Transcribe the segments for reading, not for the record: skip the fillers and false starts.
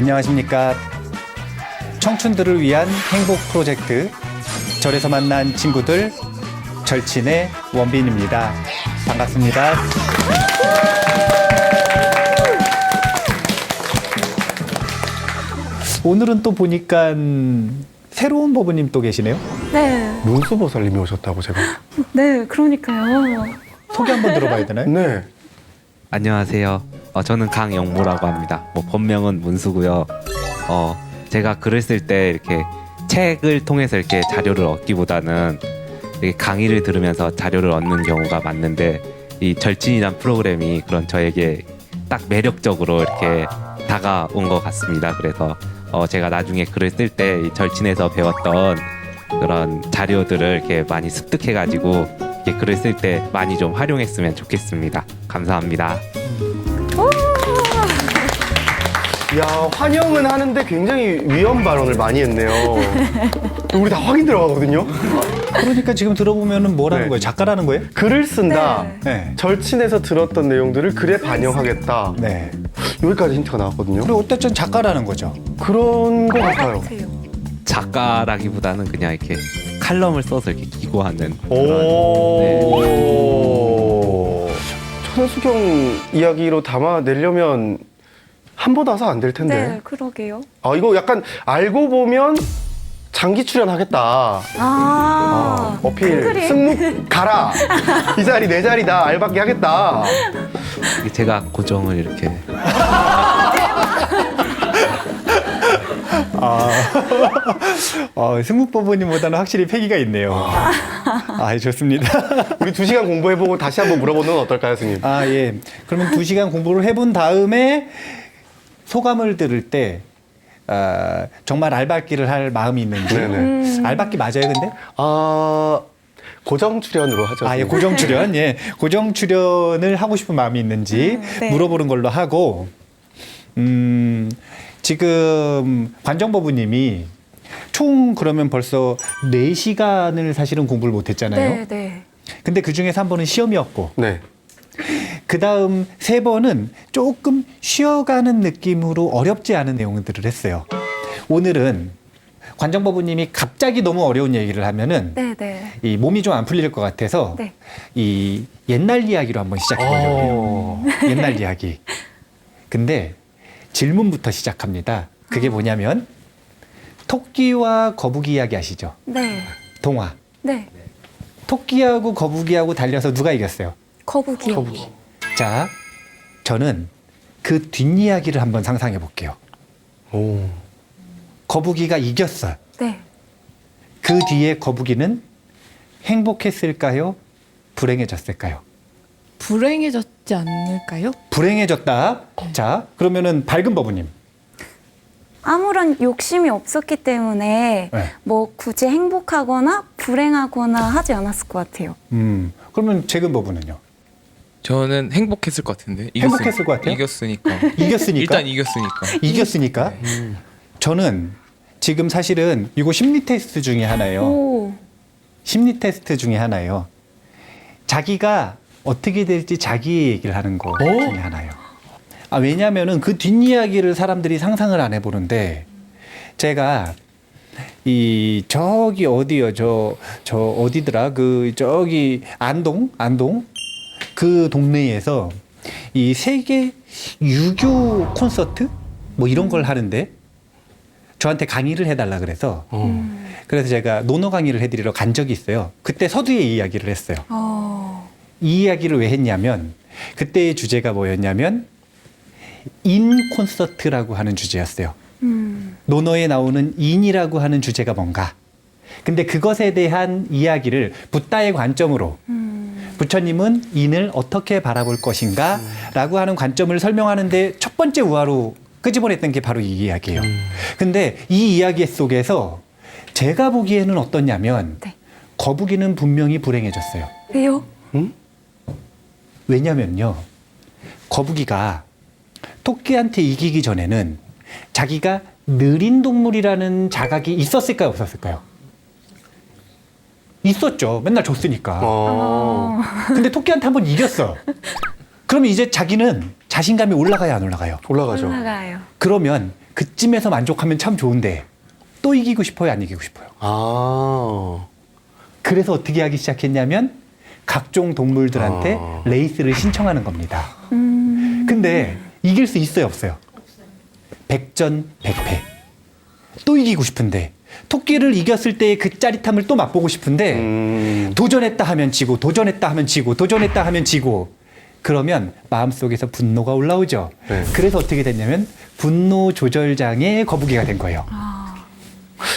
안녕하십니까. 청춘들을 위한 행복 프로젝트 절에서 만난 친구들 절친의 원빈입니다. 반갑습니다. 오늘은 또 보니까 새로운 버부님 또 계시네요. 네. 문수보살님이 오셨다고 제가. 네, 그러니까요. 소개 한번 들어봐야 되나요? 네. 안녕하세요. 저는 강영모라고 합니다. 본명은 문수고요. 제가 글을 쓸 때 이렇게 책을 통해서 이렇게 자료를 얻기보다는 이렇게 강의를 들으면서 자료를 얻는 경우가 많은데, 이 절친이란 프로그램이 그런 저에게 딱 매력적으로 이렇게 다가온 것 같습니다. 그래서 제가 나중에 글을 쓸 때 이 절친에서 배웠던 그런 자료들을 이렇게 많이 습득해가지고 이렇게 글을 쓸 때 많이 좀 활용했으면 좋겠습니다. 감사합니다. 야, 환영은 하는데 굉장히 위험 발언을 많이 했네요. 우리 다 확인 들어가거든요. 그러니까 지금 들어보면 뭐라는 네. 거예요? 작가라는 거예요? 글을 쓴다. 네. 절친에서 들었던 내용들을 글에 반영하겠다. 네. 여기까지 힌트가 나왔거든요. 그리고 어쨌든 작가라는 거죠. 그런 것 같아요. 작가라기보다는 그냥 이렇게 칼럼을 써서 이렇게 기고하는 그런. 오. 천수경 이야기로 담아내려면 한 번 와서 안 될 텐데. 네, 그러게요. 아, 이거 약간 알고 보면 장기 출연하겠다. 어필. 큰 그림. 승묵 가라. 이 자리 내 자리다. 알바끼 하겠다. 이게 제가 고정을 이렇게 승무법원님보다는 확실히 패기가 있네요. 좋습니다. 우리 2시간 공부해보고 다시 한번 물어보는 건 어떨까요, 스님? 예. 그러면 2시간 공부를 해본 다음에 소감을 들을 때, 정말 알바끼를 할 마음이 있는지. 네네. 알바끼 맞아요, 근데? 고정 출연으로 하죠. 예, 스님. 고정 출연. 예. 고정 출연을 하고 싶은 마음이 있는지 네. 물어보는 걸로 하고, 지금 관정법부님이 총 그러면 벌써 4시간을 사실은 공부를 못 했잖아요. 네, 네. 근데 그 중에서 한 번은 시험이었고, 네. 그 다음 3번은 조금 쉬어가는 느낌으로 어렵지 않은 내용들을 했어요. 오늘은 관정법부님이 갑자기 너무 어려운 얘기를 하면은 네, 네. 이 몸이 좀 안 풀릴 것 같아서 네. 이 옛날 이야기로 한번 시작해 보려고 해요. 옛날 이야기. 근데 질문부터 시작합니다. 그게 뭐냐면 토끼와 거북이 이야기 아시죠? 네. 동화. 네. 토끼하고 거북이하고 달려서 누가 이겼어요? 거북이요. 거북이. 자, 저는 그 뒷이야기를 한번 상상해 볼게요. 오. 거북이가 이겼어요. 네. 그 뒤에 거북이는 행복했을까요? 불행해졌을까요? 불행해졌지 않을까요? 불행해졌다. 자, 그러면은 밝은 법부님. 아무런 욕심이 없었기 때문에 네. 뭐 굳이 행복하거나 불행하거나 하지 않았을 것 같아요. 그러면 재근 법부는요? 저는 행복했을 것 같은데. 행복했을 것 같아요? 이겼으니까. 이겼으니까? 일단 이겼으니까. 이겼으니까? 저는 지금 사실은 이거 심리 테스트 중에 하나예요. 오. 심리 테스트 중에 하나예요. 자기가 어떻게 될지 자기 얘기를 하는 거 중에 하나예요. 왜냐면은 그 뒷이야기를 사람들이 상상을 안 해보는데, 제가 저기 어디요? 저 어디더라? 저기 안동? 그 동네에서 이 세계 유교 콘서트? 뭐 이런 걸 하는데, 저한테 강의를 해달라 그래서, 그래서 제가 논어 강의를 해드리러 간 적이 있어요. 그때 서두에 이야기를 했어요. 이 이야기를 왜 했냐면, 그때의 주제가 뭐였냐면, 인 콘서트라고 하는 주제였어요. 논어에 나오는 인이라고 하는 주제가 뭔가. 근데 그것에 대한 이야기를 붓다의 관점으로, 부처님은 인을 어떻게 바라볼 것인가 라고 하는 관점을 설명하는데 첫 번째 우화로 끄집어냈던 게 바로 이 이야기예요. 근데 이 이야기 속에서 제가 보기에는 어떠냐면, 네. 거북이는 분명히 불행해졌어요. 왜요? 왜냐면요, 거북이가 토끼한테 이기기 전에는 자기가 느린 동물이라는 자각이 있었을까요, 없었을까요? 있었죠. 맨날 졌으니까. 근데 토끼한테 한번 이겼어. 그러면 이제 자기는 자신감이 올라가야 안 올라가요? 올라가죠. 올라가요. 그러면 그쯤에서 만족하면 참 좋은데 또 이기고 싶어요, 안 이기고 싶어요? 아. 그래서 어떻게 하기 시작했냐면 각종 동물들한테 레이스를 신청하는 겁니다. 근데 이길 수 있어요, 없어요? 백전백패. 또 이기고 싶은데 토끼를 이겼을 때의 그 짜릿함을 또 맛보고 싶은데 도전했다 하면 지고 도전했다 하면 지고 도전했다 하면 지고 그러면 마음속에서 분노가 올라오죠. 네. 그래서 어떻게 됐냐면 분노 조절 장애 거북이가 된 거예요.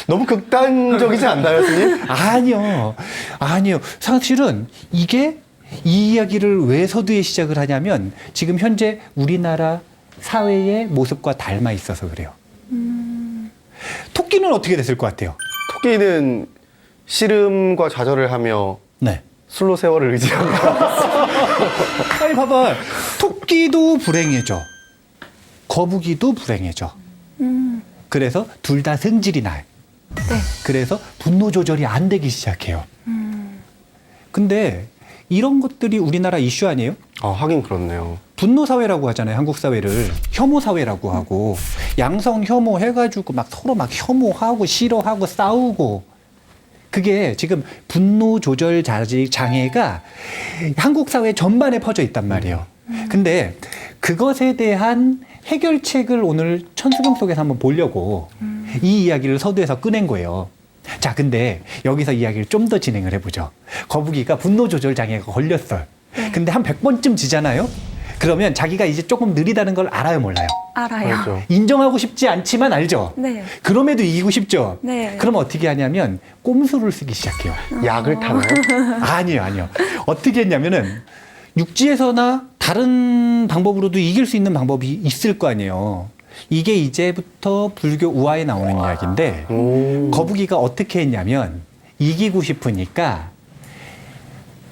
너무 극단적이지 않나요, 스님? 아니요. 아니요. 사실은 이게 이 이야기를 왜 서두에 시작을 하냐면 지금 현재 우리나라 사회의 모습과 닮아 있어서 그래요. 토끼는 어떻게 됐을 것 같아요? 토끼는 씨름과 좌절을 하며 네. 술로 세월을 의지합니다. 아니 봐봐. 토끼도 불행해져. 거북이도 불행해져. 그래서 둘 다 성질이 나요. 네. 그래서 분노 조절이 안 되기 시작해요. 근데 이런 것들이 우리나라 이슈 아니에요? 아, 하긴 그렇네요. 분노 사회라고 하잖아요. 한국 사회를 혐오 사회라고 하고 양성 혐오 해가지고 막 서로 막 혐오하고 싫어하고 싸우고 그게 지금 분노 조절 장애가 한국 사회 전반에 퍼져 있단 말이에요. 근데 그것에 대한 해결책을 오늘 천수경 속에서 한번 보려고 이 이야기를 서두에서 꺼낸 거예요. 자, 근데 여기서 이야기를 좀 더 진행을 해보죠. 거북이가 분노 조절 장애가 걸렸어요. 근데 한 100번쯤 지잖아요? 그러면 자기가 이제 조금 느리다는 걸 알아요, 몰라요? 알아요. 그렇죠. 인정하고 싶지 않지만 알죠? 네. 그럼에도 이기고 싶죠? 네. 그럼 어떻게 하냐면 꼼수를 쓰기 시작해요. 약을 타나요? 아니요, 아니요. 어떻게 했냐면은 육지에서나 다른 방법으로도 이길 수 있는 방법이 있을 거 아니에요. 이게 이제부터 불교 우화에 나오는 이야기인데 거북이가 어떻게 했냐면 이기고 싶으니까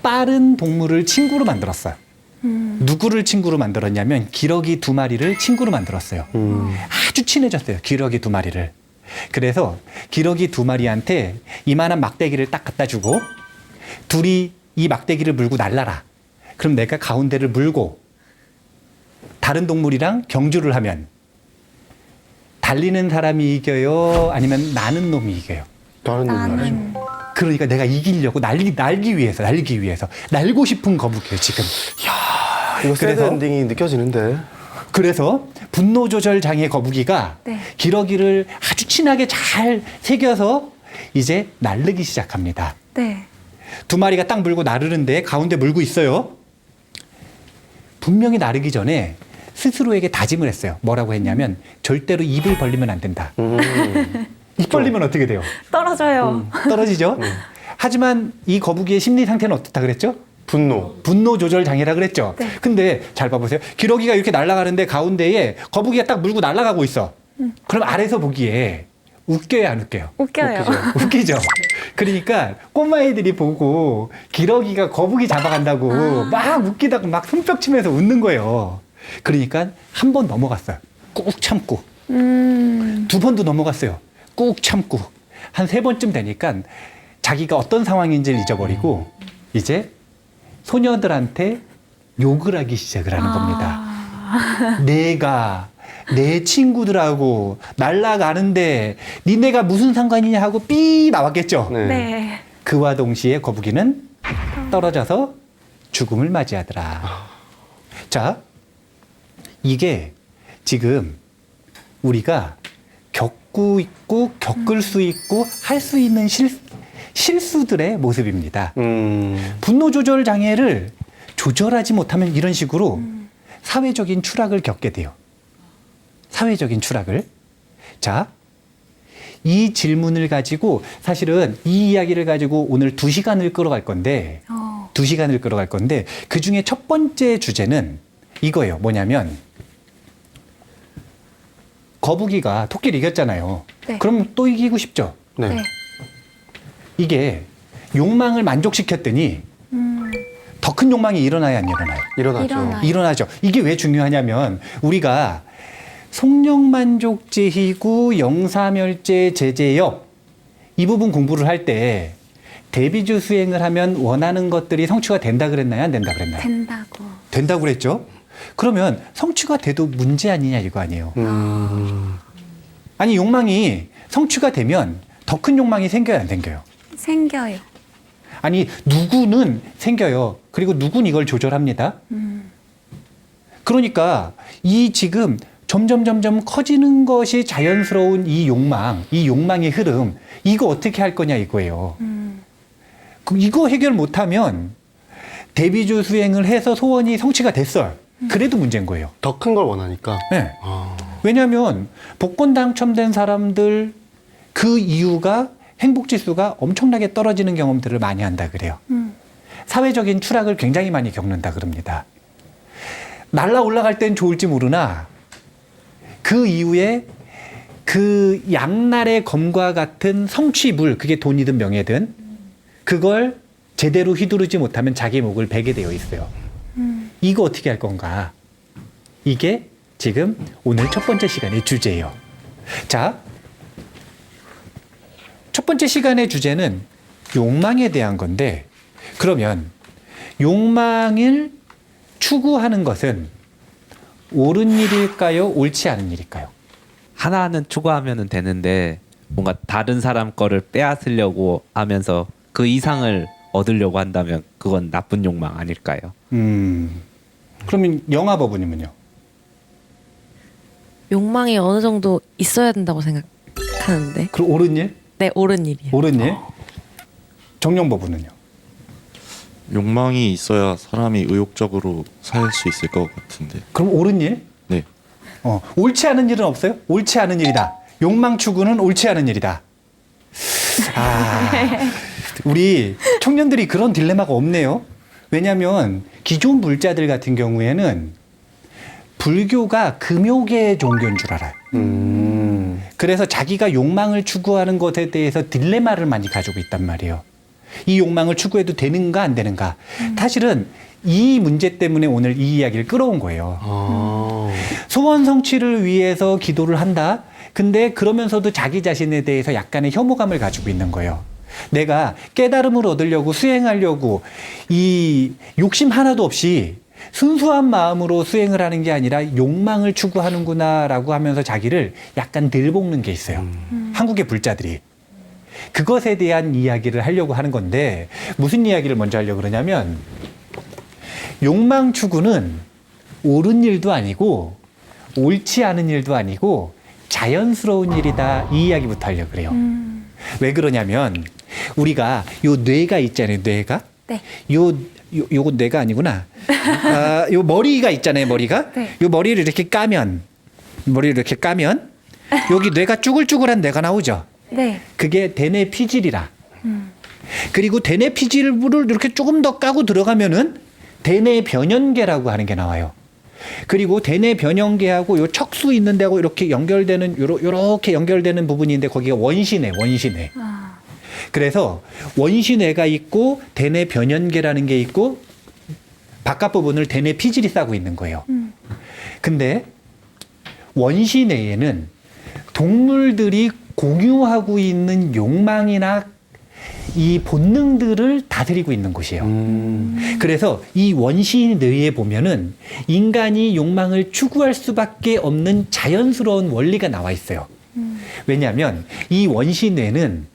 빠른 동물을 친구로 만들었어요. 누구를 친구로 만들었냐면 기러기 2마리를 친구로 만들었어요. 아주 친해졌어요. 기러기 2마리를. 그래서 기러기 2마리한테 이만한 막대기를 딱 갖다 주고 둘이 이 막대기를 물고 날라라. 그럼 내가 가운데를 물고 다른 동물이랑 경주를 하면 달리는 사람이 이겨요? 아니면 나는 놈이 이겨요? 다른 놈이 하죠. 그러니까 내가 이기려고 날기 위해서 날고 싶은 거북이에요, 지금. 이거 새드 그래서? 엔딩이 느껴지는데. 그래서 분노 조절 장애 거북이가 네. 기러기를 아주 친하게 잘 새겨서 이제 날르기 시작합니다. 네. 2마리가 딱 물고 나르는데 가운데 물고 있어요. 분명히 나르기 전에 스스로에게 다짐을 했어요. 뭐라고 했냐면 절대로 입을 벌리면 안 된다. 입 벌리면 어떻게 돼요? 떨어져요. 떨어지죠? 하지만 이 거북이의 심리 상태는 어떻다 그랬죠? 분노 조절 장애라 그랬죠? 네. 근데 잘 봐보세요. 기러기가 이렇게 날아가는데 가운데에 거북이가 딱 물고 날아가고 있어. 그럼 아래서 보기에 웃겨요, 안 웃겨요? 웃겨요. 웃기죠? 그러니까 꼬마애들이 보고 기러기가 거북이 잡아간다고 막 웃기다고 막 손뼉 치면서 웃는 거예요. 그러니까 한 번 넘어갔어요. 꾹 참고. 2번도 넘어갔어요. 꾹 참고. 한 3번쯤 되니까 자기가 어떤 상황인지를 잊어버리고 이제 소녀들한테 욕을 하기 시작을 하는 겁니다. 내가 내 친구들하고 날아가는데 니네가 무슨 상관이냐 하고 삐 나왔겠죠. 네. 네. 그와 동시에 거북이는 떨어져서 죽음을 맞이하더라. 자, 이게 지금 우리가 겪고 있고 겪을 수 있고 할 수 있는 실수들의 모습입니다. 분노 조절 장애를 조절하지 못하면 이런 식으로 사회적인 추락을 겪게 돼요. 사회적인 추락을. 자, 이 질문을 가지고 사실은 이 이야기를 가지고 오늘 2시간을 끌어갈 건데 2시간을 끌어갈 건데 그중에 첫 번째 주제는 이거예요. 뭐냐면 거북이가 토끼를 이겼잖아요. 네. 그럼 또 이기고 싶죠? 네. 네. 이게 욕망을 만족시켰더니 더 큰 욕망이 일어나야 안 일어나요? 일어나죠. 일어나요. 일어나죠. 이게 왜 중요하냐면 우리가 속력만족제희구 영사멸제 제재역 이 부분 공부를 할 때 대비주 수행을 하면 원하는 것들이 성취가 된다 그랬나요? 안 된다 그랬나요? 된다고. 된다고 그랬죠? 그러면 성취가 돼도 문제 아니냐 이거 아니에요. 아니 욕망이 성취가 되면 더 큰 욕망이 생겨요, 안 생겨요? 생겨요. 아니 누구는 생겨요. 그리고 누군 이걸 조절합니다. 그러니까 이 지금 점점 커지는 것이 자연스러운 이 욕망의 흐름, 이거 어떻게 할 거냐 이거예요. 이거 해결 못하면 대비조 수행을 해서 소원이 성취가 됐어요. 그래도 문제인 거예요. 더 큰 걸 원하니까. 네. 아. 왜냐하면 복권 당첨된 사람들 그 이유가 행복 지수가 엄청나게 떨어지는 경험들을 많이 한다 그래요. 사회적인 추락을 굉장히 많이 겪는다 그럽니다. 날라 올라갈 땐 좋을지 모르나 그 이후에 그 양날의 검과 같은 성취물, 그게 돈이든 명예든 그걸 제대로 휘두르지 못하면 자기 목을 베게 되어 있어요. 이거 어떻게 할 건가? 이게 지금 오늘 첫 번째 시간의 주제예요. 자, 첫 번째 시간의 주제는 욕망에 대한 건데, 그러면 욕망을 추구하는 것은 옳은 일일까요? 옳지 않은 일일까요? 하나는 추구하면 되는데 뭔가 다른 사람 거를 빼앗으려고 하면서 그 이상을 얻으려고 한다면 그건 나쁜 욕망 아닐까요? 그러면 영화버부님은요? 욕망이 어느 정도 있어야 된다고 생각하는데. 그럼 옳은 일? 네, 옳은 일이요. 옳은 일? 정령버부는요? 욕망이 있어야 사람이 의욕적으로 살 수 있을 것 같은데. 그럼 옳은 일? 네. 옳지 않은 일은 없어요? 옳지 않은 일이다. 욕망 추구는 옳지 않은 일이다. 우리 청년들이 그런 딜레마가 없네요. 왜냐하면 기존 불자들 같은 경우에는 불교가 금욕의 종교인 줄 알아요. 그래서 자기가 욕망을 추구하는 것에 대해서 딜레마를 많이 가지고 있단 말이에요. 이 욕망을 추구해도 되는가 안 되는가. 사실은 이 문제 때문에 오늘 이 이야기를 끌어온 거예요. 소원 성취를 위해서 기도를 한다. 근데 그러면서도 자기 자신에 대해서 약간의 혐오감을 가지고 있는 거예요. 내가 깨달음을 얻으려고 수행하려고 이 욕심 하나도 없이 순수한 마음으로 수행을 하는 게 아니라 욕망을 추구하는구나라고 하면서 자기를 약간 들볶는 게 있어요. 한국의 불자들이. 그것에 대한 이야기를 하려고 하는 건데, 무슨 이야기를 먼저 하려고 그러냐면, 욕망 추구는 옳은 일도 아니고 옳지 않은 일도 아니고 자연스러운 일이다, 이 이야기부터 하려고 그래요. 왜 그러냐면 우리가 요 뇌가 있잖아요. 뇌가. 네. 요거 뇌가 아니구나. 요 머리가 있잖아요. 머리가. 네. 요 머리를 이렇게 까면 여기 뇌가 쭈글쭈글한 뇌가 나오죠. 네. 그게 대뇌 피질이라. 그리고 대뇌 피질을 이렇게 조금 더 까고 들어가면은 대뇌 변연계라고 하는 게 나와요. 그리고 대뇌 변연계하고 요 척수 있는 데하고 이렇게 연결되는 요렇게 연결되는 부분이 있는데 거기가 원시뇌. 그래서 원시뇌가 있고 대뇌 변연계라는 게 있고 바깥 부분을 대뇌 피질이 싸고 있는 거예요. 근데 원시뇌에는 동물들이 공유하고 있는 욕망이나 이 본능들을 다스리고 있는 곳이에요. 그래서 이 원시뇌에 보면은 인간이 욕망을 추구할 수밖에 없는 자연스러운 원리가 나와 있어요. 왜냐하면 이 원시뇌는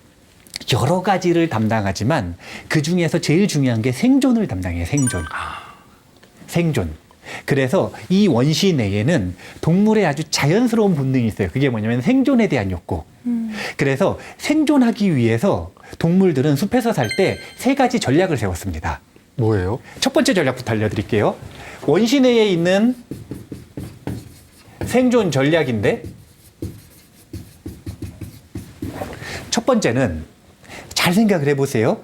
여러 가지를 담당하지만 그 중에서 제일 중요한 게 생존을 담당해요. 생존. 그래서 이 원시뇌에는 동물의 아주 자연스러운 본능이 있어요. 그게 뭐냐면 생존에 대한 욕구. 그래서 생존하기 위해서 동물들은 숲에서 살 때 3가지 전략을 세웠습니다. 뭐예요? 첫 번째 전략부터 알려드릴게요. 원시뇌에 있는 생존 전략인데, 첫 번째는 잘 생각을 해보세요.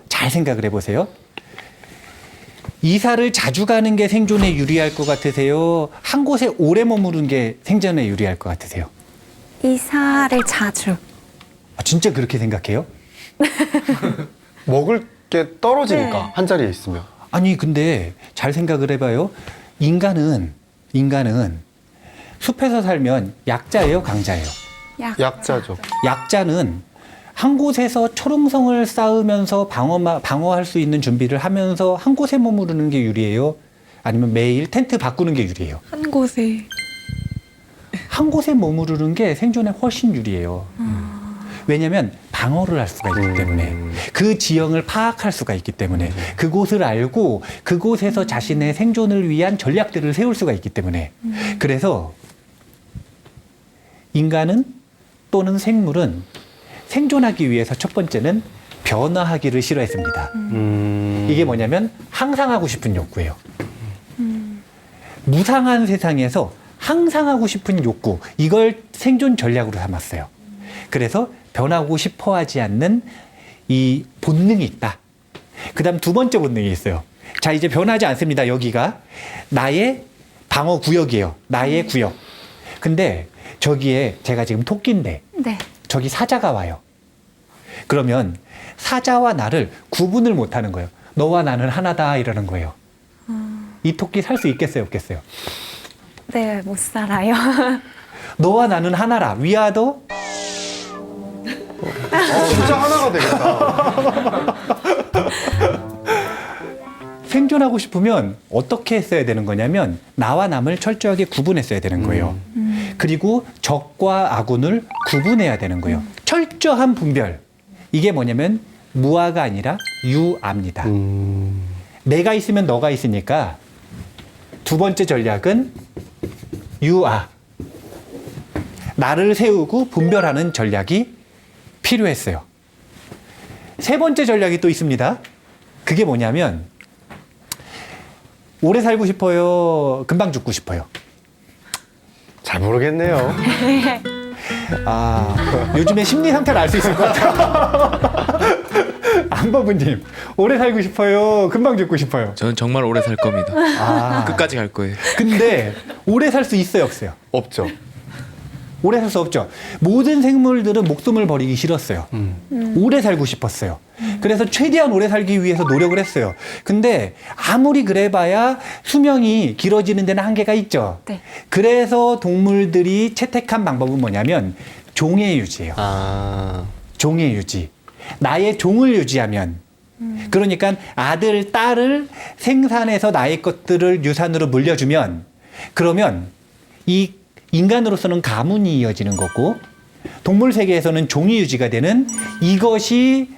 이사를 자주 가는 게 생존에 유리할 것 같으세요? 한 곳에 오래 머무르는 게 생존에 유리할 것 같으세요? 이사를 자주. 진짜 그렇게 생각해요? 먹을 게 떨어지니까 네. 한 자리에 있으면. 아니 근데 잘 생각을 해봐요. 인간은 숲에서 살면 약자예요, 강자예요? 약자죠. 약자는 한 곳에서 초롱성을 쌓으면서 방어할 수 있는 준비를 하면서 한 곳에 머무르는 게 유리해요? 아니면 매일 텐트 바꾸는 게 유리해요? 한 곳에 한 곳에 머무르는 게 생존에 훨씬 유리해요. 왜냐하면 방어를 할 수가 있기 때문에 그 지형을 파악할 수가 있기 때문에 그곳을 알고 그곳에서 자신의 생존을 위한 전략들을 세울 수가 있기 때문에 그래서 인간은 또는 생물은 생존하기 위해서 첫 번째는 변화하기를 싫어했습니다. 이게 뭐냐면 항상 하고 싶은 욕구예요. 무상한 세상에서 항상 하고 싶은 욕구, 이걸 생존 전략으로 삼았어요. 그래서 변하고 싶어 하지 않는 이 본능이 있다. 그 다음 두 번째 본능이 있어요. 자, 이제 변하지 않습니다. 여기가 나의 방어 구역이에요. 나의 구역. 근데 저기에 제가 지금 토끼인데 네. 저기 사자가 와요. 그러면 사자와 나를 구분을 못 하는 거예요. 너와 나는 하나다 이러는 거예요. 이 토끼 살 수 있겠어요, 없겠어요? 네, 못 살아요. 너와 나는 하나라. 위아더 진짜 하나가 되겠다. 생존하고 싶으면 어떻게 했어야 되는 거냐면 나와 남을 철저하게 구분했어야 되는 거예요. 그리고 적과 아군을 구분해야 되는 거예요. 철저한 분별. 이게 뭐냐면 무아가 아니라 유아입니다. 내가 있으면 너가 있으니까 두 번째 전략은 유아. 나를 세우고 분별하는 전략이 필요했어요. 세 번째 전략이 또 있습니다. 그게 뭐냐면 오래 살고 싶어요? 금방 죽고 싶어요? 잘 모르겠네요. 아, 요즘에 심리 상태를 알 수 있을 것 같아요. 안버브님, 오래 살고 싶어요? 금방 죽고 싶어요? 저는 정말 오래 살 겁니다. 아, 끝까지 갈 거예요. 근데 오래 살 수 있어요, 없어요? 없죠. 오래 살 수 없죠. 모든 생물들은 목숨을 버리기 싫었어요. 오래 살고 싶었어요. 그래서 최대한 오래 살기 위해서 노력을 했어요. 근데 아무리 그래봐야 수명이 길어지는 데는 한계가 있죠. 네. 그래서 동물들이 채택한 방법은 뭐냐면 종의 유지예요. 아, 종의 유지. 나의 종을 유지하면 그러니까 아들, 딸을 생산해서 나의 것들을 유산으로 물려주면 그러면 이 인간으로서는 가문이 이어지는 거고 동물 세계에서는 종이 유지가 되는 이것이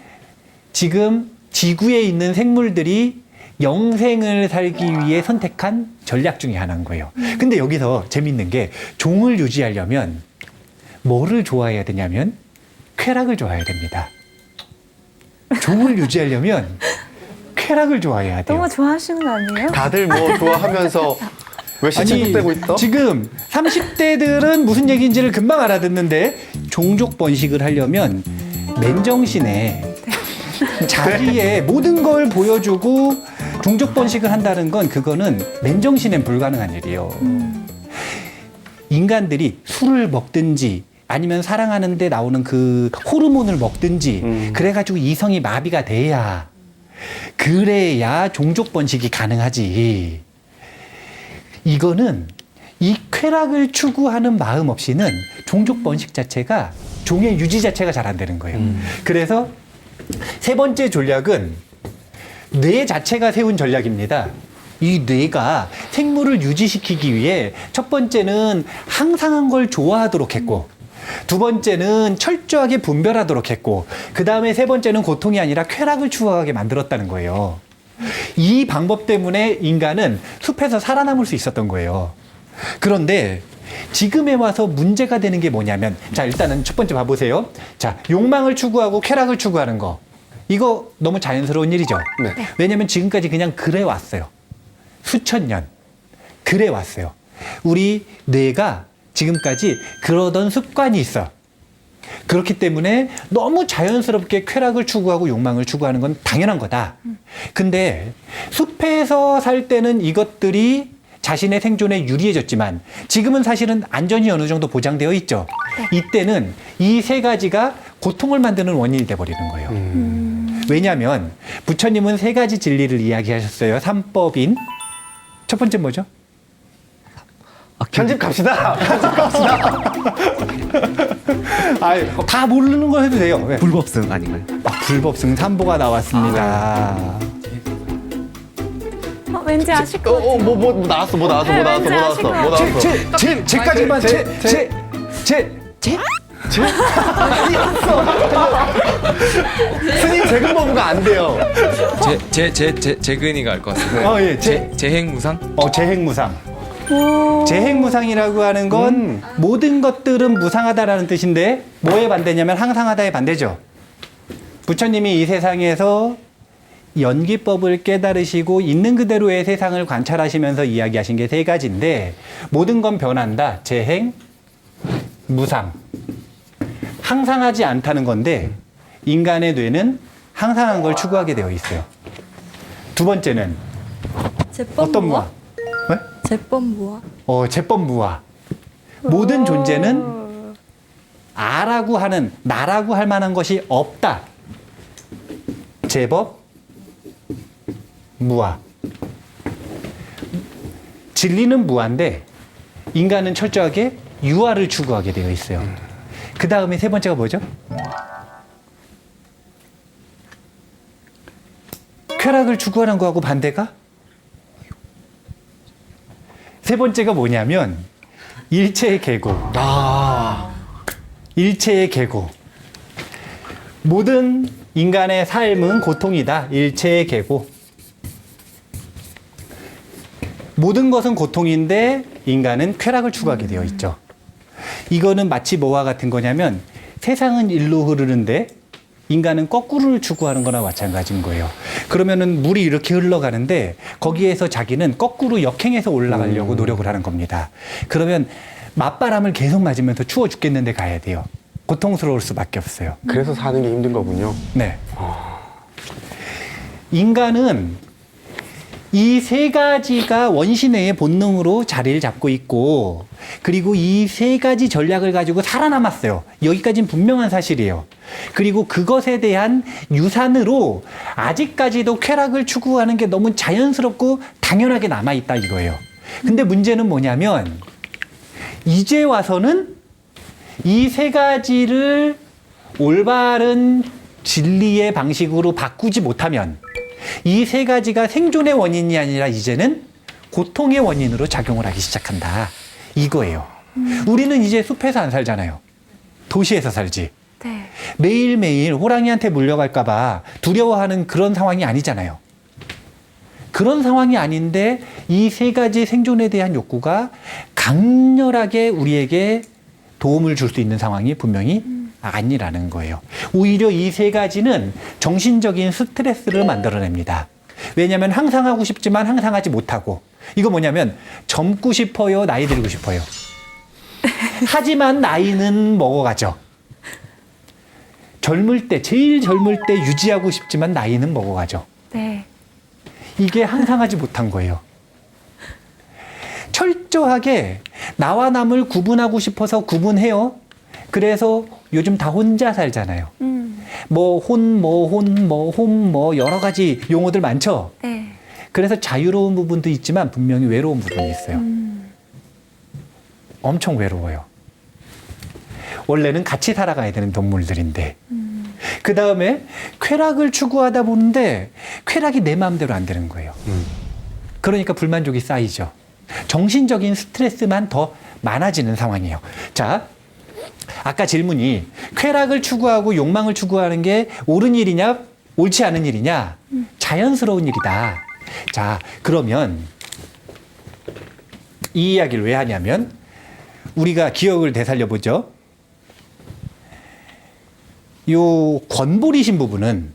지금 지구에 있는 생물들이 영생을 살기 위해 선택한 전략 중에 하나인 거예요. 근데 여기서 재밌는 게 종을 유지하려면 뭐를 좋아해야 되냐면 쾌락을 좋아해야 됩니다. 종을 유지하려면 쾌락을 좋아해야 돼요. 너무 좋아하시는 거 아니에요? 다들 뭐 좋아하면서 왜 시청되고 있어? 지금 30대들은 무슨 얘기인지를 금방 알아듣는데 종족 번식을 하려면 맨정신에 자기의 모든 걸 보여주고 종족 번식을 한다는 건 그거는 맨정신엔 불가능한 일이에요. 인간들이 술을 먹든지 아니면 사랑하는데 나오는 그 호르몬을 먹든지 그래가지고 이성이 마비가 돼야 그래야 종족 번식이 가능하지. 이거는 이 쾌락을 추구하는 마음 없이는 종족 번식 자체가 종의 유지 자체가 잘 안 되는 거예요. 그래서 세 번째 전략은 뇌 자체가 세운 전략입니다. 이 뇌가 생물을 유지시키기 위해 첫 번째는 항상한 걸 좋아하도록 했고 두 번째는 철저하게 분별하도록 했고 그 다음에 세 번째는 고통이 아니라 쾌락을 추구하게 만들었다는 거예요. 이 방법 때문에 인간은 숲에서 살아남을 수 있었던 거예요. 그런데 지금에 와서 문제가 되는 게 뭐냐면 자 일단은 첫 번째 봐보세요. 자 욕망을 추구하고 쾌락을 추구하는 거 이거 너무 자연스러운 일이죠. 네. 왜냐면 지금까지 그냥 그래 왔어요. 수천 년 그래 왔어요. 우리 뇌가 지금까지 그러던 습관이 있어. 그렇기 때문에 너무 자연스럽게 쾌락을 추구하고 욕망을 추구하는 건 당연한 거다. 근데 숲에서 살 때는 이것들이 자신의 생존에 유리해졌지만 지금은 사실은 안전이 어느 정도 보장되어 있죠. 이때는 이 세 가지가 고통을 만드는 원인이 돼버리는 거예요. 왜냐하면 부처님은 세 가지 진리를 이야기하셨어요. 삼법인. 첫 번째 뭐죠? 편집 갑시다. 다 모르는 거 해도 돼요. 왜? 불법성 아닌가요? 불법승 삼보가 나왔습니다. 왠지 아실 것 같아요. 뭐 나왔어. 네, 왠지 아실 것 같아요. 제까지만 스님 재근거부가 안 돼요. 재근이가 알 것 같습니다. 예, 재행무상? 재행무상. 재행무상이라고 하는 건 모든 것들은 무상하다라는 뜻인데 뭐에 반대냐면 항상하다의 반대죠. 부처님이 이 세상에서 연기법을 깨달으시고 있는 그대로의 세상을 관찰하시면서 이야기하신 게 세 가지인데 모든 건 변한다. 재행, 무상. 항상하지 않다는 건데 인간의 뇌는 항상한 걸 추구하게 되어 있어요. 두 번째는 어떤 무아? 네? 제법무아. 제법무아. 모든 존재는 아라고 하는 나라고 할 만한 것이 없다. 제법 무아. 진리는 무아인데 인간은 철저하게 유아를 추구하게 되어 있어요. 그 다음에 세 번째가 뭐죠? 쾌락을 추구하는 거하고 반대가? 세 번째가 뭐냐면 일체의 계고. 일체의 계고. 모든 인간의 삶은 고통이다. 일체의 계고. 모든 것은 고통인데 인간은 쾌락을 추구하게 되어 있죠. 이거는 마치 뭐와 같은 거냐면 세상은 일로 흐르는데 인간은 거꾸로를 추구하는 거나 마찬가지인 거예요. 그러면은 물이 이렇게 흘러가는데 거기에서 자기는 거꾸로 역행해서 올라가려고 노력을 하는 겁니다. 그러면 맞바람을 계속 맞으면서 추워 죽겠는데 가야 돼요. 고통스러울 수밖에 없어요. 그래서 사는 게 힘든 거군요. 네. 인간은 이 세 가지가 원신의 본능으로 자리를 잡고 있고 그리고 이 세 가지 전략을 가지고 살아남았어요. 여기까지는 분명한 사실이에요. 그리고 그것에 대한 유산으로 아직까지도 쾌락을 추구하는 게 너무 자연스럽고 당연하게 남아있다 이거예요. 근데 문제는 뭐냐면 이제 와서는 이 세 가지를 올바른 진리의 방식으로 바꾸지 못하면 이 세 가지가 생존의 원인이 아니라 이제는 고통의 원인으로 작용을 하기 시작한다. 이거예요. 우리는 이제 숲에서 안 살잖아요. 도시에서 살지. 네. 매일매일 호랑이한테 물려갈까봐 두려워하는 그런 상황이 아니잖아요. 그런 상황이 아닌데 이 세 가지 생존에 대한 욕구가 강렬하게 우리에게 도움을 줄 수 있는 상황이 분명히 아니라는 거예요. 오히려 이 세 가지는 정신적인 스트레스를 만들어냅니다. 왜냐하면 항상 하고 싶지만 항상 하지 못하고 이거 뭐냐면 젊고 싶어요, 나이 들고 싶어요. 하지만 나이는 먹어가죠. 젊을 때, 제일 젊을 때 유지하고 싶지만 나이는 먹어가죠. 네. 이게 항상 하지 못한 거예요. 철저하게 나와 남을 구분하고 싶어서 구분해요. 그래서 요즘 다 혼자 살잖아요. 홈, 여러 가지 용어들 많죠? 네. 그래서 자유로운 부분도 있지만 분명히 외로운 부분이 있어요. 엄청 외로워요. 원래는 같이 살아가야 되는 동물들인데. 그 다음에 쾌락을 추구하다 보는데 쾌락이 내 마음대로 안 되는 거예요. 그러니까 불만족이 쌓이죠. 정신적인 스트레스만 더 많아지는 상황이에요. 자, 아까 질문이 쾌락을 추구하고 욕망을 추구하는 게 옳은 일이냐, 옳지 않은 일이냐? 자연스러운 일이다. 자, 그러면 이 이야기를 왜 하냐면 우리가 기억을 되살려 보죠. 요 권보리신 부분은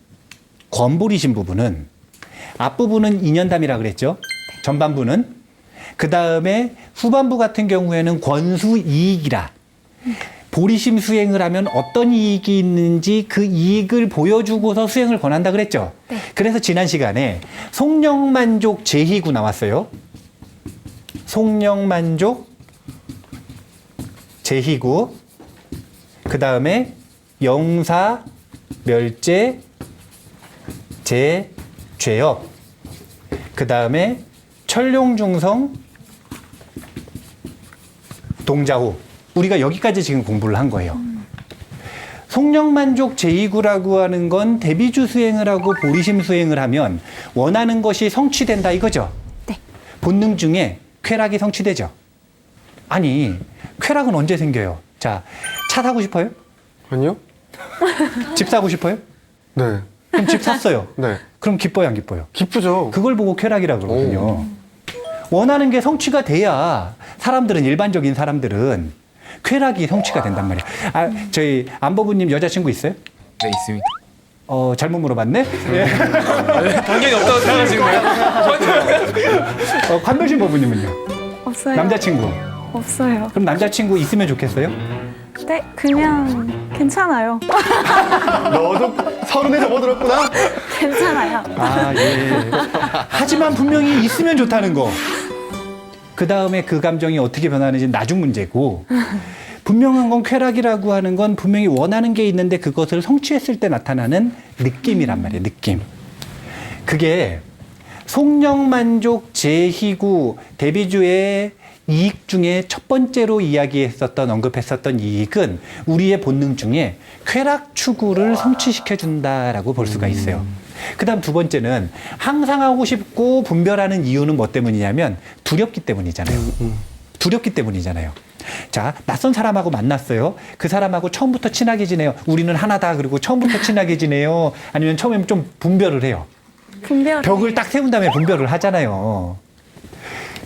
앞부분은 인연담이라 그랬죠. 전반부는 그 다음에 후반부 같은 경우에는 권수이익이라. 보리심 수행을 하면 어떤 이익이 있는지 그 이익을 보여주고서 수행을 권한다 그랬죠. 네. 그래서 지난 시간에 속령만족 제희구 나왔어요. 속령만족 제희구. 그 다음에 영사 멸제 제죄업. 그 다음에 천룡중성 동자호. 우리가 여기까지 지금 공부를 한 거예요. 속령만족 제2구라고 하는 건 대비주 수행을 하고 보리심 수행을 하면 원하는 것이 성취된다 이거죠. 본능 중에 쾌락이 성취되죠. 아니, 쾌락은 언제 생겨요? 자, 차 사고 싶어요? 아니요? 집 사고 싶어요? 네. 그럼 집 샀어요. 네. 그럼 기뻐요, 안 기뻐요? 기쁘죠. 그걸 보고 쾌락이라고 그러거든요. 원하는 게 성취가 돼야 사람들은, 일반적인 사람들은 쾌락이 성취가 된단 말이에요. 아, 저희 안보부님 여자친구 있어요? 네, 있습니다. 잘못 물어봤네? 예. 당연히 없다고 생각하시는 거예요? 관별신 보부님은요? 없어요. 남자친구. 없어요. 그럼 남자친구 있으면 좋겠어요? 네, 그냥 괜찮아요. 너도 서른에 접어들었구나. 괜찮아요. 아, 예. 하지만 분명히 있으면 좋다는 거. 그 다음에 그 감정이 어떻게 변하는지 나중 문제고, 분명한 건 쾌락이라고 하는 건 분명히 원하는 게 있는데 그것을 성취했을 때 나타나는 느낌이란 말이에요. 느낌. 그게 속력만족, 제희구, 대비주의 이익 중에 첫 번째로 언급했었던 이익은 우리의 본능 중에 쾌락 추구를 성취시켜준다라고 볼 수가 있어요. 그 다음 두 번째는 항상 하고 싶고 분별하는 이유는 뭐 때문이냐면 두렵기 때문이잖아요. 두렵기 때문이잖아요. 자, 낯선 사람하고 만났어요. 그 사람하고 처음부터 친하게 지내요. 우리는 하나다. 그리고 처음부터 친하게 지내요. 아니면 처음에 좀 분별을 해요. 분별. 벽을 딱 세운 다음에 분별을 하잖아요.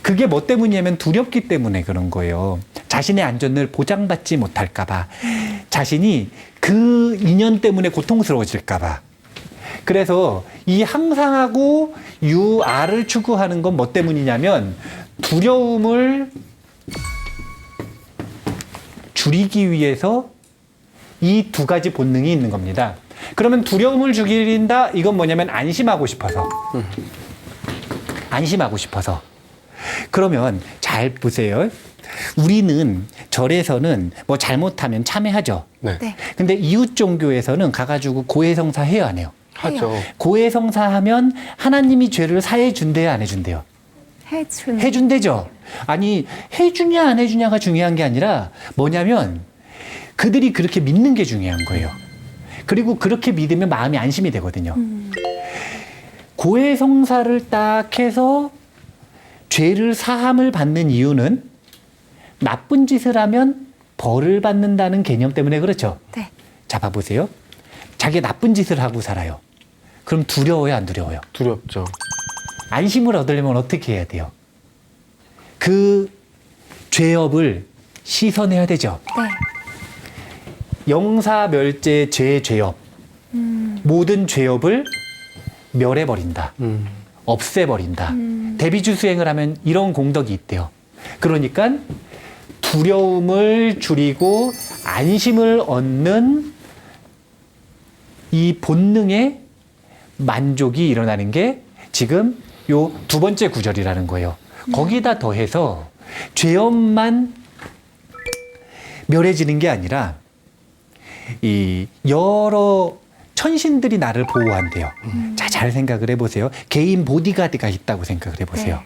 그게 뭐 때문이냐면 두렵기 때문에 그런 거예요. 자신의 안전을 보장받지 못할까봐. 자신이 그 인연 때문에 고통스러워질까봐. 그래서 이 항상하고 유아를 추구하는 건 뭐 때문이냐면 두려움을 줄이기 위해서 이 두 가지 본능이 있는 겁니다. 그러면 두려움을 죽인다? 이건 뭐냐면 안심하고 싶어서. 안심하고 싶어서. 그러면 잘 보세요. 우리는 절에서는 뭐 잘못하면 참회하죠. 네. 네. 근데 이웃 종교에서는 가가지고 고해성사 해요, 안 해요? 하죠. 고해성사 하면 하나님이 죄를 사해 준대요, 안 해준대요? 해준대죠. 아니, 해주냐 안 해주냐가 중요한 게 아니라 뭐냐면 그들이 그렇게 믿는 게 중요한 거예요. 그리고 그렇게 믿으면 마음이 안심이 되거든요. 고해성사를 딱 해서 죄를 사함을 받는 이유는 나쁜 짓을 하면 벌을 받는다는 개념 때문에 그렇죠. 네. 자, 봐보세요. 자기가 나쁜 짓을 하고 살아요. 그럼 두려워요, 안 두려워요? 두렵죠. 안심을 얻으려면 어떻게 해야 돼요? 그 죄업을 씻어내야 되죠. 네. 영사멸제 죄업. 모든 죄업을 멸해버린다. 없애버린다. 대비주 수행을 하면 이런 공덕이 있대요. 그러니까 두려움을 줄이고 안심을 얻는 이 본능의 만족이 일어나는 게 지금 요 두 번째 구절이라는 거예요. 거기다 더해서 죄업만 멸해지는 게 아니라 이 여러 천신들이 나를 보호한대요. 자, 잘 생각을 해보세요. 개인 보디가드가 있다고 생각을 해보세요. 네.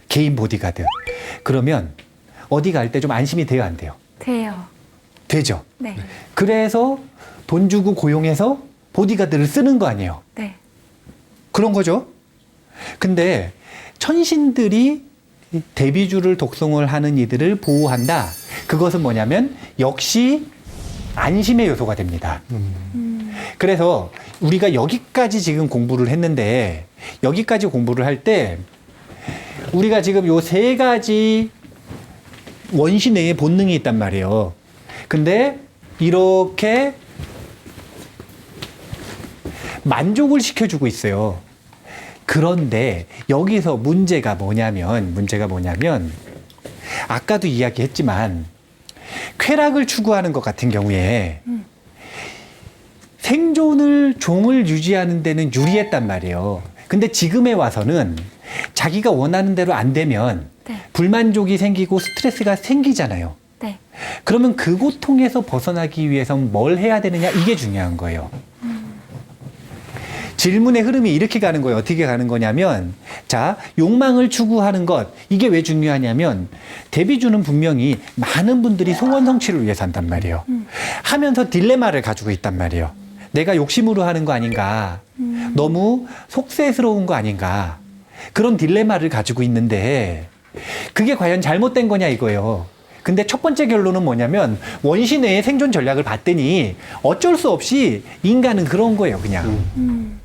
개인 보디가드. 그러면 어디 갈 때 좀 안심이 돼요, 안 돼요? 돼요. 되죠. 네. 그래서 돈 주고 고용해서 보디가드를 쓰는 거 아니에요? 네. 그런 거죠. 근데 천신들이 대비주를 독송을 하는 이들을 보호한다. 그것은 뭐냐면 역시 안심의 요소가 됩니다. 그래서 우리가 여기까지 지금 공부를 했는데 여기까지 공부를 할 때 우리가 지금 요 세 가지 원시 내에 본능이 있단 말이에요. 근데 이렇게 만족을 시켜주고 있어요. 그런데 여기서 문제가 뭐냐면 아까도 이야기했지만 쾌락을 추구하는 것 같은 경우에 생존을 종을 유지하는 데는 유리했단 말이에요. 근데 지금에 와서는 자기가 원하는 대로 안 되면 네. 불만족이 생기고 스트레스가 생기잖아요. 네. 그러면 그 고통에서 벗어나기 위해서는 뭘 해야 되느냐, 이게 중요한 거예요. 질문의 흐름이 이렇게 가는 거예요. 어떻게 가는 거냐면, 자, 욕망을 추구하는 것, 이게 왜 중요하냐면 대비주는 분명히 많은 분들이 소원 성취를 위해서 한단 말이에요. 하면서 딜레마를 가지고 있단 말이에요. 내가 욕심으로 하는 거 아닌가, 너무 속세스러운 거 아닌가. 그런 딜레마를 가지고 있는데 그게 과연 잘못된 거냐 이거예요. 근데 첫 번째 결론은 뭐냐면 원시뇌의 생존 전략을 봤더니 어쩔 수 없이 인간은 그런 거예요, 그냥.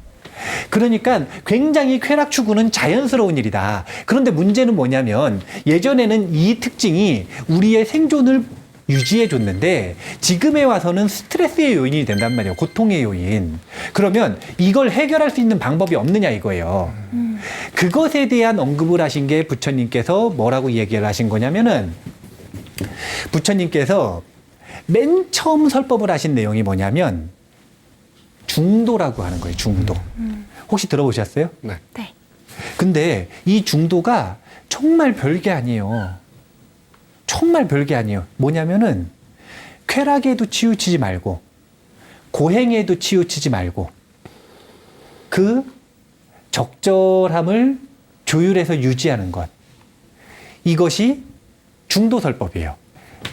그러니까 굉장히 쾌락 추구는 자연스러운 일이다. 그런데 문제는 뭐냐면 예전에는 이 특징이 우리의 생존을 유지해 줬는데 지금에 와서는 스트레스의 요인이 된단 말이에요. 고통의 요인. 그러면 이걸 해결할 수 있는 방법이 없느냐 이거예요. 그것에 대한 언급을 하신 게 부처님께서 뭐라고 얘기를 하신 거냐면은 부처님께서 맨 처음 설법을 하신 내용이 뭐냐면 중도라고 하는 거예요. 중도. 혹시 들어보셨어요? 네. 네. 근데 이 중도가 정말 별게 아니에요. 정말 별게 아니에요. 뭐냐면은 쾌락에도 치우치지 말고 고행에도 치우치지 말고 그 적절함을 조율해서 유지하는 것. 이것이 중도설법이에요.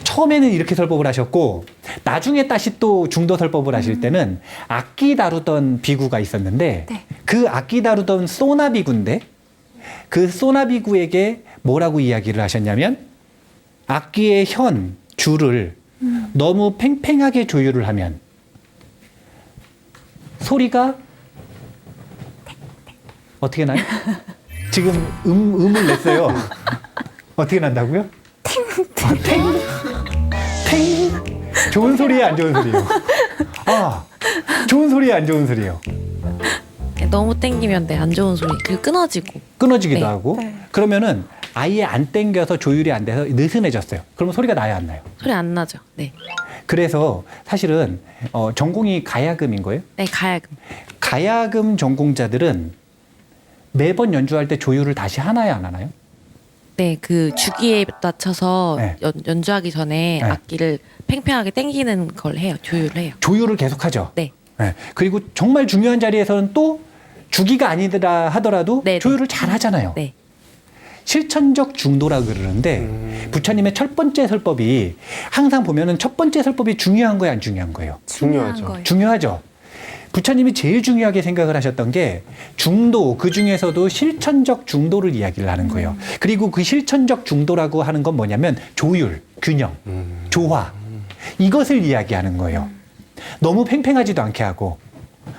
처음에는 이렇게 설법을 하셨고 나중에 다시 또 중도설법을 하실 때는 악기 다루던 비구가 있었는데 네. 그 악기 다루던 소나 비구인데 그 소나 비구에게 뭐라고 이야기를 하셨냐면 악기의 현, 줄을 너무 팽팽하게 조율을 하면 소리가 어떻게 나요? 지금 음을 냈어요. 어떻게 난다고요? 탱. 좋은 소리예요, 안 좋은 소리예요? 아, 좋은 소리예요, 안 좋은 소리예요? 너무 땡기면 네, 안 좋은 소리. 그리고 끊어지고. 끊어지기도 네. 하고. 네. 그러면은 아예 안 땡겨서 조율이 안 돼서 느슨해졌어요. 그러면 소리가 나요, 안 나요? 소리 안 나죠. 네. 그래서 사실은 전공이 가야금인 거예요. 네, 가야금. 가야금 전공자들은 매번 연주할 때 조율을 다시 하나요, 안 하나요? 네, 그 주기에 맞춰서 네. 연주하기 전에 네. 악기를 팽팽하게 땡기는 걸 해요. 조율을 해요. 조율을 계속하죠. 네. 네. 그리고 정말 중요한 자리에서는 또 주기가 아니더라 하더라도 네, 조율을 잘 하잖아요. 네. 실천적 중도라 그러는데 부처님의 첫 번째 설법이 항상 보면은 첫 번째 설법이 중요한 거예요, 안 중요한 거예요? 중요하죠. 거예요. 중요하죠. 부처님이 제일 중요하게 생각을 하셨던 게 중도, 그 중에서도 실천적 중도를 이야기를 하는 거예요. 그리고 그 실천적 중도라고 하는 건 뭐냐면 조율, 균형, 조화. 이것을 이야기하는 거예요. 너무 팽팽하지도 않게 하고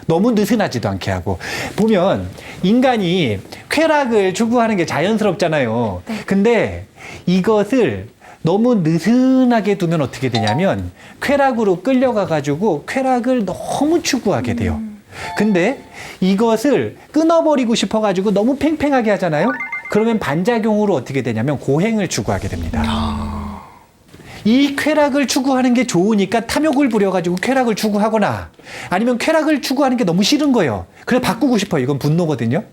너무 느슨하지도 않게 하고. 보면 인간이 쾌락을 추구하는 게 자연스럽잖아요. 근데 이것을 너무 느슨하게 두면 어떻게 되냐면 쾌락으로 끌려가 가지고 쾌락을 너무 추구하게 돼요. 근데 이것을 끊어버리고 싶어 가지고 너무 팽팽하게 하잖아요. 그러면 반작용으로 어떻게 되냐면 고행을 추구하게 됩니다. 이 쾌락을 추구하는 게 좋으니까 탐욕을 부려가지고 쾌락을 추구하거나 아니면 쾌락을 추구하는 게 너무 싫은 거예요. 그래서 바꾸고 싶어요. 이건 분노거든요.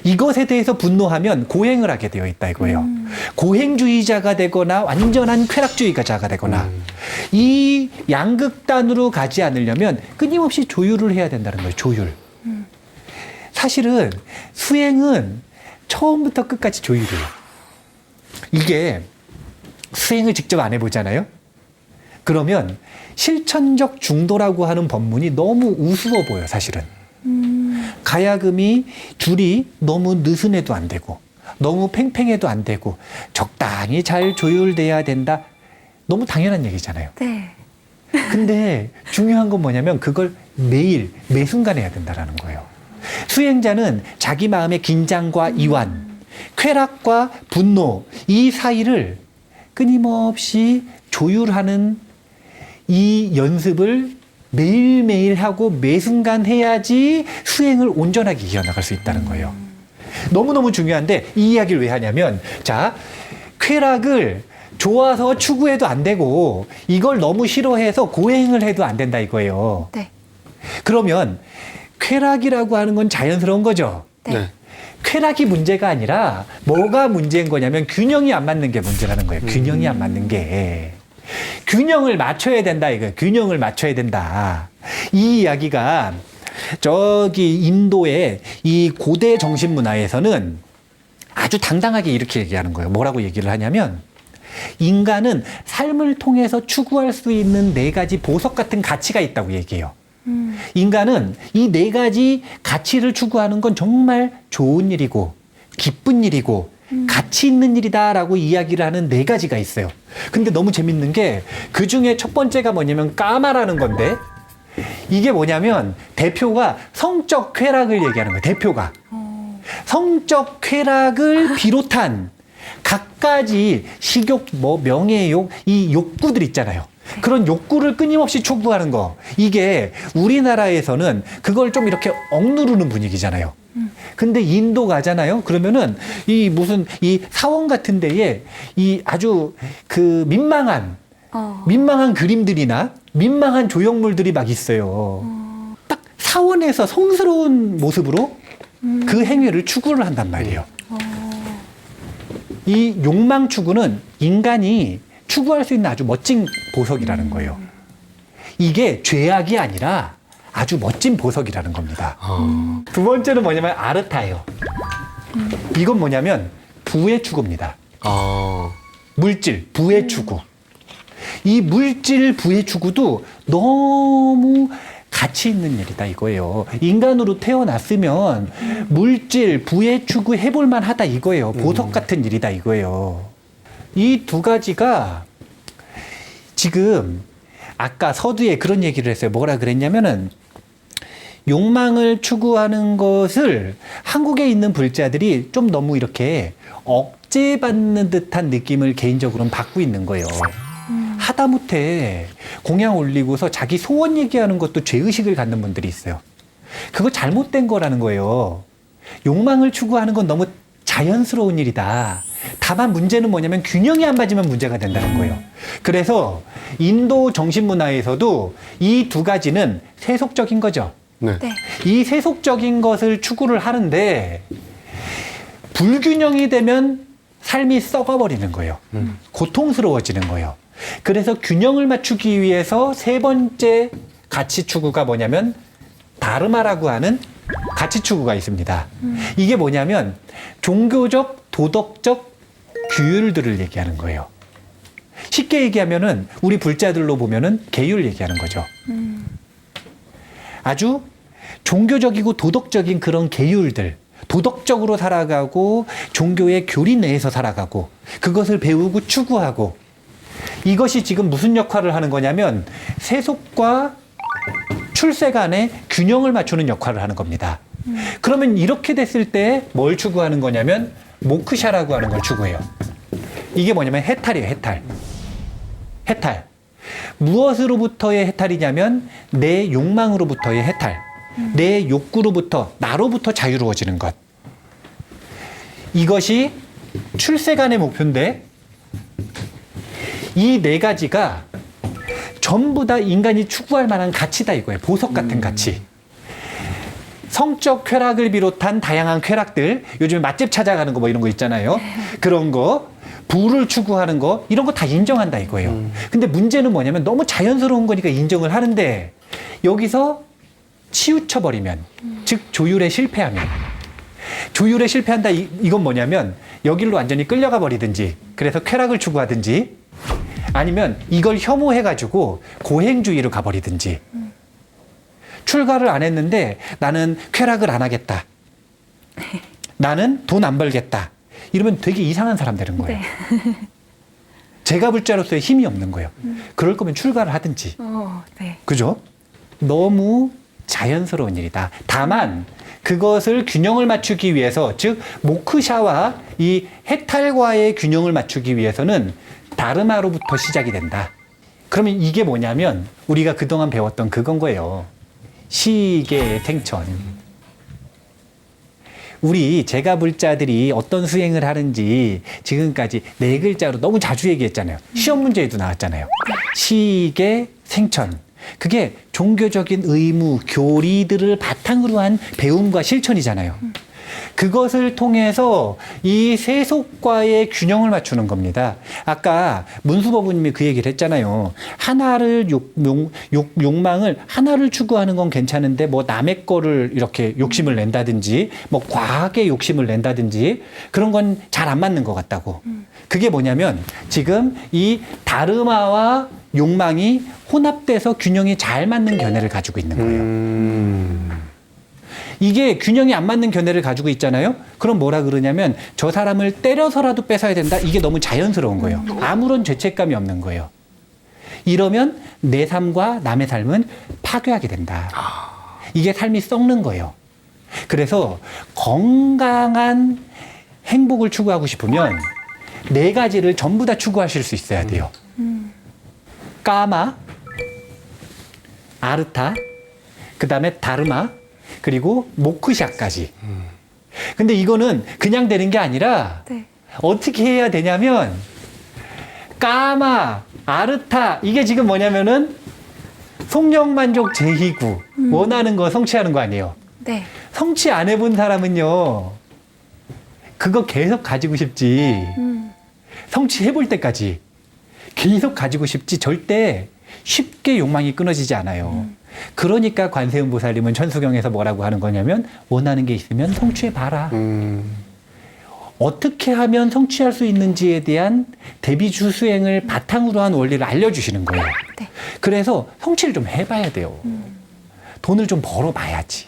이것에 대해서 분노하면 고행을 하게 되어 있다 이거예요. 고행주의자가 되거나 완전한 쾌락주의자가 되거나 이 양극단으로 가지 않으려면 끊임없이 조율을 해야 된다는 거예요. 조율. 사실은 수행은 처음부터 끝까지 조율이에요. 이게 수행을 직접 안 해보잖아요. 그러면 실천적 중도라고 하는 법문이 너무 우스워 보여 사실은. 가야금이 줄이 너무 느슨해도 안 되고 너무 팽팽해도 안 되고 적당히 잘 조율돼야 된다. 너무 당연한 얘기잖아요. 네. 근데 중요한 건 뭐냐면 그걸 매일 매 순간 해야 된다라는 거예요. 수행자는 자기 마음의 긴장과 이완, 쾌락과 분노 이 사이를 끊임없이 조율하는 이 연습을 매일매일 하고 매 순간 해야지 수행을 온전하게 이어나갈 수 있다는 거예요. 너무너무 중요한데 이 이야기를 왜 하냐면 자, 쾌락을 좋아서 추구해도 안 되고 이걸 너무 싫어해서 고행을 해도 안 된다 이거예요. 네. 그러면 쾌락이라고 하는 건 자연스러운 거죠. 네. 쾌락이 문제가 아니라 뭐가 문제인 거냐면 균형이 안 맞는 게 문제라는 거예요. 균형이 안 맞는 게. 균형을 맞춰야 된다 이거예요. 균형을 맞춰야 된다. 이 이야기가 저기 인도의 이 고대 정신 문화에서는 아주 당당하게 이렇게 얘기하는 거예요. 뭐라고 얘기를 하냐면 인간은 삶을 통해서 추구할 수 있는 4가지 보석 같은 가치가 있다고 얘기해요. 인간은 이 4가지 가치를 추구하는 건 정말 좋은 일이고 기쁜 일이고 가치 있는 일이다라고 이야기를 하는 네 가지가 있어요. 근데 너무 재밌는 게 그 중에 첫 번째가 뭐냐면 까마라는 건데 이게 뭐냐면 대표가 성적 쾌락을 얘기하는 거예요. 대표가. 성적 쾌락을 비롯한 갖가지 식욕, 뭐 명예욕, 이 욕구들 있잖아요. 그런 욕구를 끊임없이 촉구하는 거. 이게 우리나라에서는 그걸 좀 이렇게 억누르는 분위기잖아요. 근데 인도 가잖아요. 그러면은 이 무슨 이 사원 같은 데에 이 아주 그 민망한 그림들이나 민망한 조형물들이 막 있어요. 딱 사원에서 성스러운 모습으로 그 행위를 추구를 한단 말이에요. 이 욕망 추구는 인간이 추구할 수 있는 아주 멋진 보석이라는 거예요. 이게 죄악이 아니라 아주 멋진 보석이라는 겁니다. 두 번째는 뭐냐면 아르타예요. 이건 뭐냐면 부의 추구입니다. 물질, 부의 추구. 이 물질, 부의 추구도 너무 가치 있는 일이다 이거예요. 인간으로 태어났으면 물질, 부의 추구 해볼 만하다 이거예요. 보석 같은 일이다 이거예요. 이 두 가지가 지금 아까 서두에 그런 얘기를 했어요. 뭐라 그랬냐면은 욕망을 추구하는 것을 한국에 있는 불자들이 좀 너무 이렇게 억제받는 듯한 느낌을 개인적으로는 받고 있는 거예요. 하다못해 공양 올리고서 자기 소원 얘기하는 것도 죄의식을 갖는 분들이 있어요. 그거 잘못된 거라는 거예요. 욕망을 추구하는 건 너무 자연스러운 일이다. 다만 문제는 뭐냐면 균형이 안 맞으면 문제가 된다는 거예요. 그래서 인도 정신문화에서도 이 두 가지는 세속적인 거죠. 네. 네. 이 세속적인 것을 추구를 하는데 불균형이 되면 삶이 썩어버리는 거예요. 고통스러워지는 거예요. 그래서 균형을 맞추기 위해서 세 번째 가치 추구가 뭐냐면 다르마라고 하는 가치 추구가 있습니다. 이게 뭐냐면 종교적, 도덕적 규율들을 얘기하는 거예요. 쉽게 얘기하면은 우리 불자들로 보면은 계율 얘기하는 거죠. 아주 종교적이고 도덕적인 그런 계율들, 도덕적으로 살아가고 종교의 교리 내에서 살아가고 그것을 배우고 추구하고 이것이 지금 무슨 역할을 하는 거냐면 세속과 출세 간의 균형을 맞추는 역할을 하는 겁니다. 그러면 이렇게 됐을 때 뭘 추구하는 거냐면 모크샤라고 하는 걸 추구해요. 이게 뭐냐면 해탈이에요. 해탈. 해탈. 무엇으로부터의 해탈이냐면 내 욕망으로부터의 해탈. 내 욕구로부터, 나로부터 자유로워지는 것. 이것이 출세간의 목표인데 이 네 가지가 전부 다 인간이 추구할 만한 가치다 이거예요. 보석 같은 가치. 성적 쾌락을 비롯한 다양한 쾌락들, 요즘에 맛집 찾아가는 거 뭐 이런 거 있잖아요. 그런 거, 부를 추구하는 거, 이런 거 다 인정한다 이거예요. 근데 문제는 뭐냐면 너무 자연스러운 거니까 인정을 하는데 여기서 치우쳐버리면, 즉 조율에 실패하면, 조율에 실패한다 이건 뭐냐면 여기로 완전히 끌려가 버리든지 그래서 쾌락을 추구하든지 아니면 이걸 혐오해가지고 고행주의로 가버리든지 출가를 안 했는데 나는 쾌락을 안 하겠다. 나는 돈 안 벌겠다. 이러면 되게 이상한 사람 되는 거예요. 네. 제가 불자로서의 힘이 없는 거예요. 그럴 거면 출가를 하든지. 네. 그죠? 너무 자연스러운 일이다. 다만 그것을 균형을 맞추기 위해서 즉 모크샤와 이 해탈과의 균형을 맞추기 위해서는 다르마로부터 시작이 된다. 그러면 이게 뭐냐면 우리가 그동안 배웠던 그건 거예요. 시계 생천. 우리 제가 불자들이 어떤 수행을 하는지 지금까지 네 글자로 너무 자주 얘기했잖아요. 시험 문제에도 나왔잖아요. 시계 생천. 그게 종교적인 의무, 교리들을 바탕으로 한 배움과 실천이잖아요. 그것을 통해서 이 세속과의 균형을 맞추는 겁니다. 아까 문수법부님이 그 얘기를 했잖아요. 하나를 욕망을 하나를 추구하는 건 괜찮은데 뭐 남의 거를 이렇게 욕심을 낸다든지 뭐 과하게 욕심을 낸다든지 그런 건 잘 안 맞는 것 같다고. 그게 뭐냐면 지금 이 다르마와 욕망이 혼합돼서 균형이 잘 맞는 견해를 가지고 있는 거예요. 이게 균형이 안 맞는 견해를 가지고 있잖아요. 그럼 뭐라 그러냐면 저 사람을 때려서라도 뺏어야 된다. 이게 너무 자연스러운 거예요. 아무런 죄책감이 없는 거예요. 이러면 내 삶과 남의 삶은 파괴하게 된다. 이게 삶이 썩는 거예요. 그래서 건강한 행복을 추구하고 싶으면 네 가지를 전부 다 추구하실 수 있어야 돼요. 까마, 아르타, 그 다음에 다르마, 그리고 모크샤까지. 근데 이거는 그냥 되는 게 아니라 네. 어떻게 해야 되냐면 까마, 아르타 이게 지금 뭐냐면은 속력만족 제희구 원하는 거 성취하는 거 아니에요. 네. 성취 안 해본 사람은요 그거 계속 가지고 싶지 성취해볼 때까지 계속 가지고 싶지 절대 쉽게 욕망이 끊어지지 않아요. 그러니까 관세음 보살님은 천수경에서 뭐라고 하는 거냐면 원하는 게 있으면 성취해봐라. 어떻게 하면 성취할 수 있는지에 대한 대비주 수행을 바탕으로 한 원리를 알려주시는 거예요. 네. 그래서 성취를 좀 해봐야 돼요. 돈을 좀 벌어봐야지.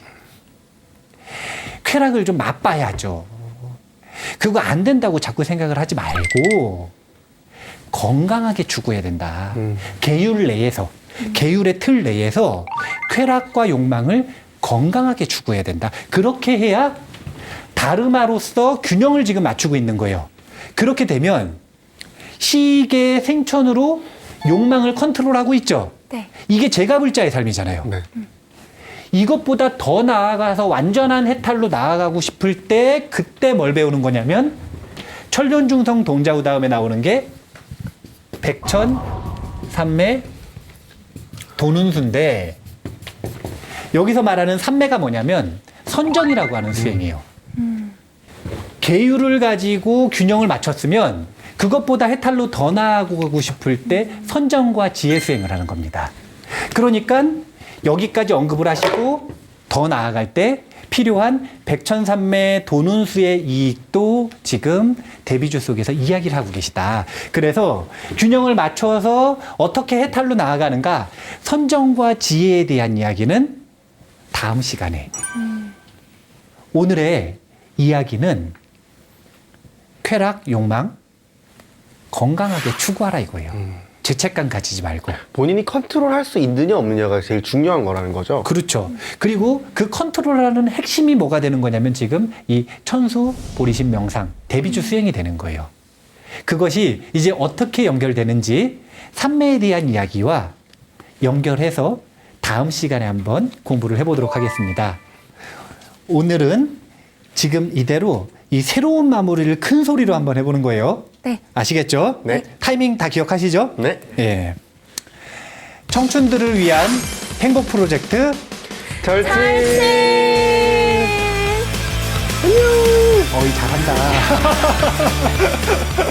쾌락을 좀 맛봐야죠. 그거 안 된다고 자꾸 생각을 하지 말고 건강하게 추구해야 된다. 계율 내에서, 계율의 틀 내에서 쾌락과 욕망을 건강하게 추구해야 된다. 그렇게 해야 다르마로서 균형을 지금 맞추고 있는 거예요. 그렇게 되면 시계 생천으로 욕망을 컨트롤하고 있죠. 네. 이게 제가불자의 삶이잖아요. 네. 이것보다 더 나아가서 완전한 해탈로 나아가고 싶을 때 그때 뭘 배우는 거냐면 천륜중성 동자후 다음에 나오는 게 백천, 삼매, 도눈수인데 여기서 말하는 삼매가 뭐냐면 선정이라고 하는 수행이에요. 계율을 가지고 균형을 맞췄으면 그것보다 해탈로 더 나아가고 싶을 때 선정과 지혜 수행을 하는 겁니다. 그러니까 여기까지 언급을 하시고 더 나아갈 때 필요한 백천삼매 도눈수의 이익도 지금 대비주 속에서 이야기를 하고 계시다. 그래서 균형을 맞춰서 어떻게 해탈로 나아가는가 선정과 지혜에 대한 이야기는 다음 시간에 오늘의 이야기는 쾌락, 욕망 건강하게 추구하라 이거예요. 죄책감 가지지 말고. 본인이 컨트롤할 수 있느냐 없느냐가 제일 중요한 거라는 거죠. 그렇죠. 그리고 그 컨트롤하는 핵심이 뭐가 되는 거냐면 지금 이 천수, 보리심, 명상, 대비주 수행이 되는 거예요. 그것이 이제 어떻게 연결되는지 삼매에 대한 이야기와 연결해서 다음 시간에 한번 공부를 해보도록 하겠습니다. 오늘은 지금 이대로 이 새로운 마무리를 큰 소리로 한번 해보는 거예요. 네. 아시겠죠? 네. 타이밍 다 기억하시죠? 네. 예. 청춘들을 위한 행복 프로젝트 절친. 어이 잘한다.